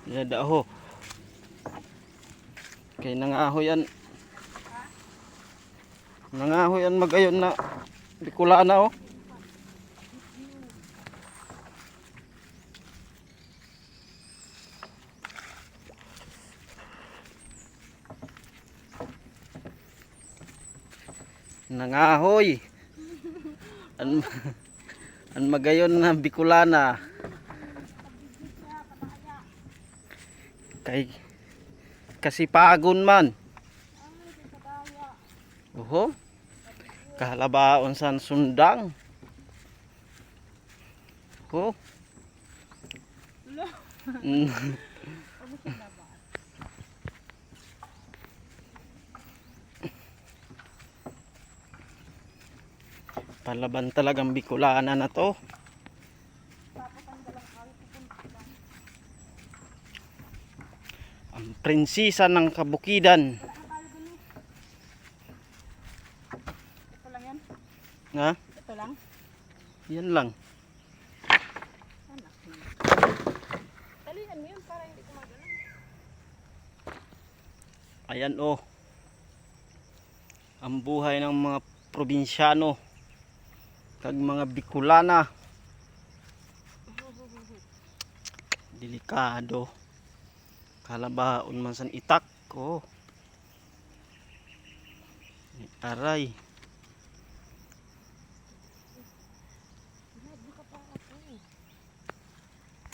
Yadaho. Kay nangahoy yan. Nangahoy yan magayon na Bicolana oh. Nangahoy. An magayon na Bicolana. Kay kasipagon man. Oho. Kahalabaon san sundang. Oh. Palaban talagang Bicolana na to. Ang prinsesa ng kabukidan. Ito lang yan? Ha? Ito lang? Yan lang. Anak mo. Talihan mo yun para hindi kumagalan. Ayan oh. Ang buhay ng mga probinsyano kag mga Bicolana. Delikado. Kalabaon man san itak ko. Aray.